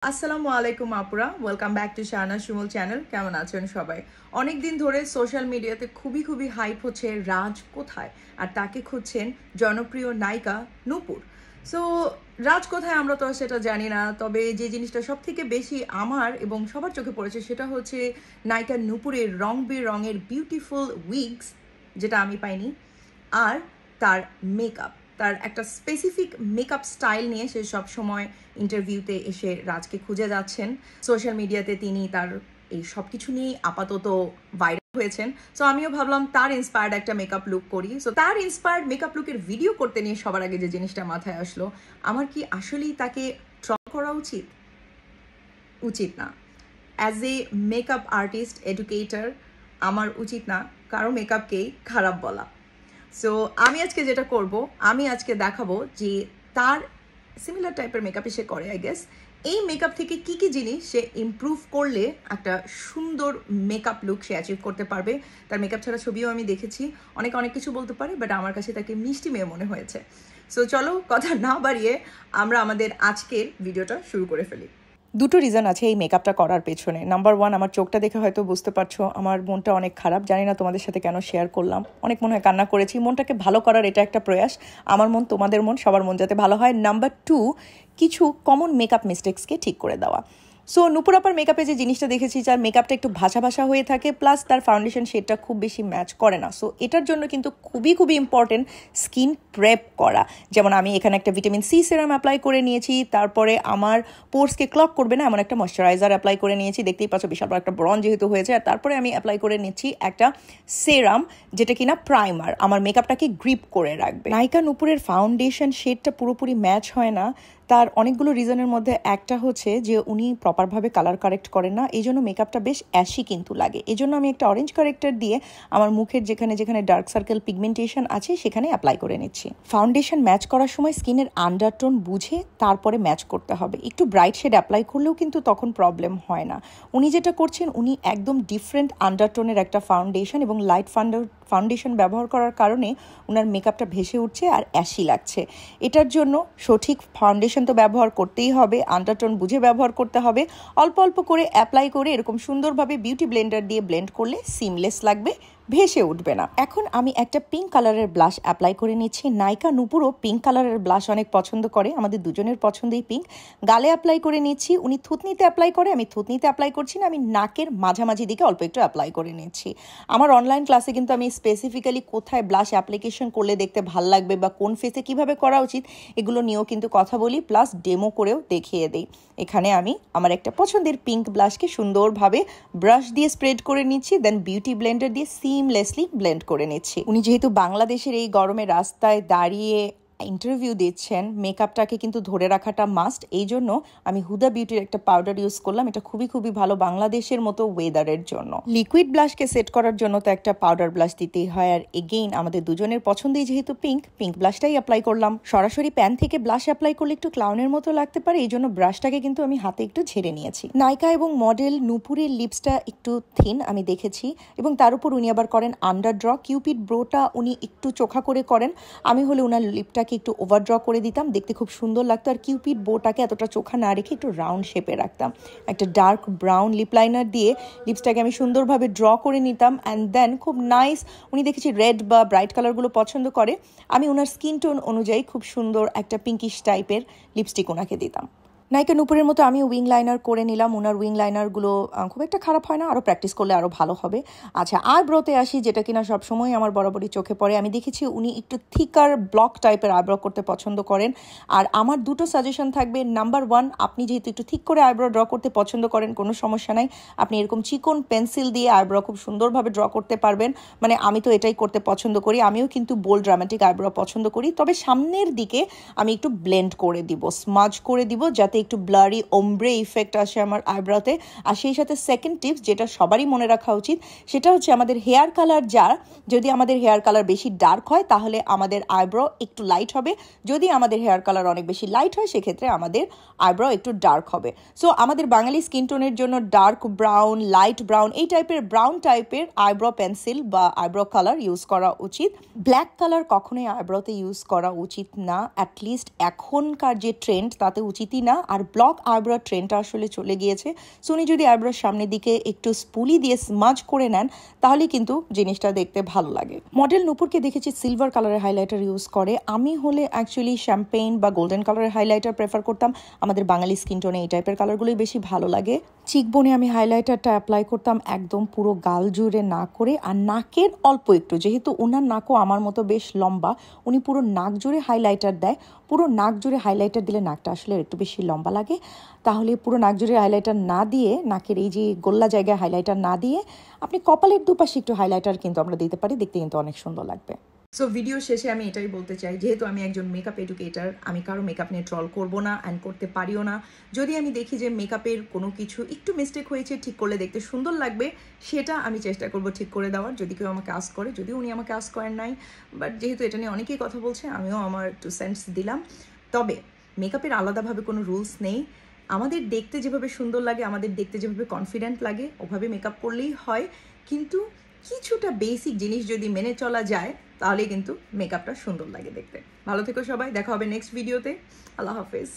আসসালামু আলাইকুম আপুরা, welcome back to Shahana Sumul channel. কেমন আছেন সবাই? অনেক দিন ধরে সোশ্যাল মিডিয়াতে খুবই হাইপ হচ্ছে রাজ কোথায়, আর তাকে খুঁজছেন জনপ্রিয় নায়িকা নূপুর। সো রাজ কোথায় আমরা তো সেটা জানি না, তবে যে জিনিসটা সব থেকে বেশি আমার এবং সবার চোখে পড়েছে সেটা হচ্ছে নায়িকা নূপুরের রং বেরঙের বিউটিফুল উইগস, যেটা আমি পাইনি, আর তার মেকআপ, তার একটা স্পেসিফিক মেকআপ স্টাইল নিয়ে সে সবসময় ইন্টারভিউতে এসে রাজকে খুঁজে যাচ্ছেন। সোশ্যাল মিডিয়াতে তিনি তার এই সব কিছু নিয়েই আপাতত ভাইরাল হয়েছেন। সো আমিও ভাবলাম তার ইন্সপায়ার্ড একটা মেকআপ লুক করি। সো তার ইন্সপায়ার্ড মেকআপ লুকের ভিডিও করতে নিয়ে সবার আগে যে জিনিসটা মাথায় আসলো, আমার কি আসলেই তাকে ট্রল করা উচিত? উচিত না। As a makeup artist educator আমার উচিত না কারো মেকআপকেই খারাপ বলা। সো আমি আজকে যেটা করব, আমি আজকে দেখাবো যে তার সিমিলার টাইপের মেকআপই সে করে, আই গেস এই মেকআপ থেকে কি কি জিনিস সে ইমপ্রুভ করলে একটা সুন্দর মেকআপ লুক সে অ্যাচিভ করতে পারবে। তার মেকআপ ছাড়া ছবিও আমি দেখেছি, অনেক কিছু বলতে পারে, বাট আমার কাছে তাকে মিষ্টি মেয়ে মনে হয়েছে। সো চলো কথা না বাড়িয়ে আমরা আমাদের আজকের ভিডিওটা শুরু করে ফেলি। দুটো রিজন আছে এই মেকআপটা করার পেছনে। নাম্বার ওয়ান, আমার চোখটা দেখে হয়তো বুঝতে পারছো আমার মনটা অনেক খারাপ, জানি না তোমাদের সাথে কেন শেয়ার করলাম, অনেক মনে হয় কান্না করেছি। মনটাকে ভালো করার এটা একটা প্রয়াস, আমার মন তোমাদের মন সবার মন যাতে ভালো হয়। নাম্বার টু, কিছু কমন মেকআপ মিস্টেক্সকে ঠিক করে দেওয়া। সো নূপুর আপার মেকআপে যে জিনিসটা দেখেছি, যার মেকআপটা একটু ভাষা হয়ে থাকে, প্লাস তার ফাউন্ডেশন শেডটা খুব বেশি ম্যাচ করে না। সো এটার জন্য কিন্তু খুবই ইম্পর্টেন্ট স্কিন প্রেপ করা। যেমন আমি এখানে একটা ভিটামিন সি সেরাম অ্যাপ্লাই করে নিয়েছি, তারপরে আমার পোর্সকে ক্লক করবে না এমন একটা ময়শ্চারাইজার অ্যাপ্লাই করে নিয়েছি, দেখতেই পাচ্ছ বিশাল বড় একটা ব্রন যেহেতু হয়েছে। আর তারপরে আমি অ্যাপ্লাই করে নিচ্ছি একটা সেরাম, যেটা কিনা প্রাইমার, আমার মেকআপটাকে গ্রিপ করে রাখবে। নায়িকা নূপুরের ফাউন্ডেশন শেডটা পুরোপুরি ম্যাচ হয় না, তার অনেকগুলো রিজনের মধ্যে একটা হচ্ছে যে উনি প্রপারভাবে কালার কারেক্ট করেন না, এই জন্য মেকআপটা বেশ অ্যাশি কিন্তু লাগে। এই জন্য আমি একটা অরেঞ্জ কারেক্টার দিয়ে আমার মুখের যেখানে ডার্ক সার্কেল পিগমেন্টেশন আছে সেখানে অ্যাপ্লাই করে নিচ্ছি। ফাউন্ডেশন ম্যাচ করার সময় স্কিনের আন্ডারটোন বুঝে তারপরে ম্যাচ করতে হবে। একটু ব্রাইট শেড অ্যাপ্লাই করলেও কিন্তু তখন প্রবলেম হয় না। উনি যেটা করছেন, উনি একদম ডিফারেন্ট আন্ডারটোনের একটা ফাউন্ডেশন এবং লাইট ফাউন্ডেশন ব্যবহার করার কারণে ওনার মেকআপটা ভেসে উঠছে আর অ্যাশি লাগছে। এটার জন্য সঠিক ফাউন্ডেশন তো ব্যবহার করতেই হবে, আন্ডারটোন বুঝে ব্যবহার করতে হবে, অল্প করে অ্যাপ্লাই করে এরকম সুন্দরভাবে বিউটি ব্লেন্ডার দিয়ে ব্লেন্ড করলে সিমলেস লাগবে, ভেসে উঠবে না। এখন আমি একটা পিঙ্ক কালারের ব্লাশ অ্যাপ্লাই করে নিচ্ছি। নায়িকা নূপুরও পিঙ্ক কালারের ব্লাশ অনেক পছন্দ করে, আমাদের দুজনের পছন্দই পিঙ্ক। গালে অ্যাপ্লাই করে নিচ্ছি, উনি থুতনিতে অ্যাপ্লাই করে, আমি থুতনিতে অ্যাপ্লাই করছি না, আমি নাকের মাঝামাঝি দিকে অল্প একটু অ্যাপ্লাই করে নিচ্ছি। আমার অনলাইন ক্লাসে কিন্তু আমি স্পেসিফিক্যালি কোথায় ব্লাশ অ্যাপ্লিকেশন করলে দেখতে ভাল লাগবে বা কোন ফেসে কিভাবে করা উচিত এগুলো নিয়েও কিন্তু কথা বলি, প্লাস ডেমো করেও দেখিয়ে দিই। এখানে আমি আমার একটা পছন্দের পিঙ্ক ব্লাশকে সুন্দরভাবে ব্রাশ দিয়ে স্প্রেড করে নিচ্ছি, দেন বিউটি ব্লেন্ডার দিয়ে সিমলেসলি ব্লেন্ড করে নিচ্ছি। উনি যেহেতু বাংলাদেশের এই গরমে রাস্তায় দাঁড়িয়ে ইন্টারভিউ দিচ্ছেন, মেকআপটাকে কিন্তু ধরে রাখাটা মাস্ট, এই জন্য আমি হুদা বিউটির একটা পাউডার ইউজ করলাম। এটা খুবই ভালো বাংলাদেশের মতো ওয়েদারের জন্য। লিকুইড ব্লাশকে সেট করার জন্য তো একটা পাউডার ব্লাশ দিতেই হয়, আর এগেইন আমাদের দুজনের পছন্দই যেহেতু পিঙ্ক ব্লাশটাই অ্যাপ্লাই করলাম। সরাসরি প্যান থেকে ব্লাশ অ্যাপ্লাই করলে একটু ক্লাউনের মতো লাগতে পারে, এই জন্য ব্রাশটাকে কিন্তু আমি হাতে একটু ঝেড়ে নিয়েছি। নায়িকা এবং মডেল নূপুরের লিপসটা একটু থিন আমি দেখেছি, এবং তার উপর উনি আবার করেন আন্ডার ড্র। কিউপিড ব্রোটা উনি একটু চোখা করে করেন, আমি হলে ওনার লিপটাকে একটু ওভার ড্র করে দিতাম, দেখতে খুব সুন্দর লাগতো। আর কিউপিড বোটাকে এতটা চোখা না রেখে একটু রাউন্ড শেপে রাখতাম। একটা ডার্ক ব্রাউন লিপ লাইনার দিয়ে লিপসটাকে আমি সুন্দরভাবে ড্র করে নিতাম, অ্যান্ড দেন খুব নাইস, উনি দেখেছি রেড বা ব্রাইট কালারগুলো পছন্দ করে, আমি ওনার স্কিন টোন অনুযায়ী খুব সুন্দর একটা পিঙ্কিশ টাইপের লিপস্টিক ওনাকে দিতাম। নায়িকা নূপুরের মতো আমি উইং লাইনার করে নিলাম। ওনার উইং লাইনারগুলো খুব একটা খারাপ হয় না, আরও প্র্যাকটিস করলে আরও ভালো হবে। আচ্ছা, আইব্রোতে আসি, যেটা কিনা সবসময় আমার বরাবরই চোখে পড়ে। আমি দেখেছি উনি একটু থিকার ব্লক টাইপের আইব্রো করতে পছন্দ করেন, আর আমার দুটো সাজেশন থাকবে। নাম্বার ওয়ান, আপনি যেহেতু একটু ঠিক করে আইব্রো ড্র করতে পছন্দ করেন, কোনো সমস্যা নাই, আপনি এরকম চিকন পেন্সিল দিয়ে আইব্রো খুব সুন্দরভাবে ড্র করতে পারবেন। মানে আমি তো এটাই করতে পছন্দ করি, আমিও কিন্তু বোল্ড ড্রামাটিক আইব্রো পছন্দ করি, তবে সামনের দিকে আমি একটু ব্লেন্ড করে দিব, স্মাজ করে দিব, যাতে একটু ব্লারি ওমব্রে ইফেক্ট আসে আমার আইব্রোতে। আর সেই সাথে সেকেন্ড টিপস, যেটা সবারই মনে রাখা উচিত, সেটা হচ্ছে আমাদের হেয়ার কালার যদি আমাদের হেয়ার কালার বেশি ডার্ক হয় তাহলে আমাদের আইব্রো একটু লাইট হবে, যদি আমাদের হেয়ার কালার অনেক বেশি লাইট হয় সেক্ষেত্রে আমাদের আইব্রো একটু ডার্ক হবে। সো আমাদের বাঙালি স্কিন টোনের জন্য ডার্ক ব্রাউন, লাইট ব্রাউন, এই টাইপের ব্রাউন টাইপের আইব্রো পেন্সিল বা আইব্রো কালার ইউজ করা উচিত। ব্ল্যাক কালার কখনোই আইব্রোতে ইউজ করা উচিত না, অ্যাটলিস্ট এখনকার যে ট্রেন্ড তাতে উচিতই না। আর ব্লক আইব্রো ট্রেন্ডটা আসলে চলে গিয়েছে। সো উনি যদি আইব্রোর সামনের দিকে একটু স্পুলি দিয়ে স্মাজ করে নেন তাহলে কিন্তু জিনিসটা দেখতে ভালো লাগে। মডেল নূপুরকে দেখেছি সিলভার কালারের হাইলাইটার ইউজ করে। আমি হলে অ্যাকচুয়ালি শ্যাম্পেইন বা গোল্ডেন কালারের হাইলাইটার প্রেফার করতাম। আমাদের বাঙালি স্কিন টোনে এই টাইপের কালারগুলোই বেশি ভালো লাগে। চিকবোনে আমি হাইলাইটারটা অ্যাপ্লাই করতাম একদম পুরো গাল জুড়ে না করে, আর নাকের অল্প একটু, যেহেতু ওনার নাকও আমার মতো বেশ লম্বা, উনি পুরো নাক জুড়ে হাইলাইটার দেয়। পুরো নাক জুড়ে হাইলাইটার দিলে নাকটা আসলে একটু বেশি লম্বা লাগে। তাহলে পুরো নাক জুড়ে হাইলাইটার না দিয়ে, নাকের এই যে গোল্লা জায়গায় হাইলাইটার না দিয়ে আপনি কপালের দুপাশে একটু হাইলাইটার কিন্তু আমরা দিতে পারি, দেখতে কিন্তু অনেক সুন্দর লাগবে। সো ভিডিও শেষে আমি এটাই বলতে চাই, যেহেতু আমি একজন মেকআপ এডুকেটার, আমি কারো মেকআপ নিয়ে ট্রল করবো না অ্যান্ড করতে পারিও না। যদি আমি দেখি যে মেকআপের কোনো কিছু একটু মিস্টেক হয়েছে, ঠিক করলে দেখতে সুন্দর লাগবে, সেটা আমি চেষ্টা করব ঠিক করে দেওয়ার, যদি কেউ আমাকে আস্ক করে। যদিও উনি আমাকে আস্ক করেন নাই, বাট যেহেতু এটা নিয়ে অনেকেই কথা বলছে, আমিও আমার 2 সেন্টস দিলাম। তবে মেকআপের আলাদাভাবে কোনো রুলস নেই। আমাদের দেখতে যেভাবে সুন্দর লাগে, আমাদের দেখতে যেভাবে কনফিডেন্ট লাগে, ওভাবে মেকআপ করলেই হয়। কিন্তু কিছুটা বেসিক জিনিস যদি মেনে চলা যায় তাহলে কিন্তু মেকআপটা সুন্দর লাগে দেখতে। ভালো থেকো সবাই, দেখা হবে নেক্সট ভিডিওতে। আল্লাহ হাফেজ।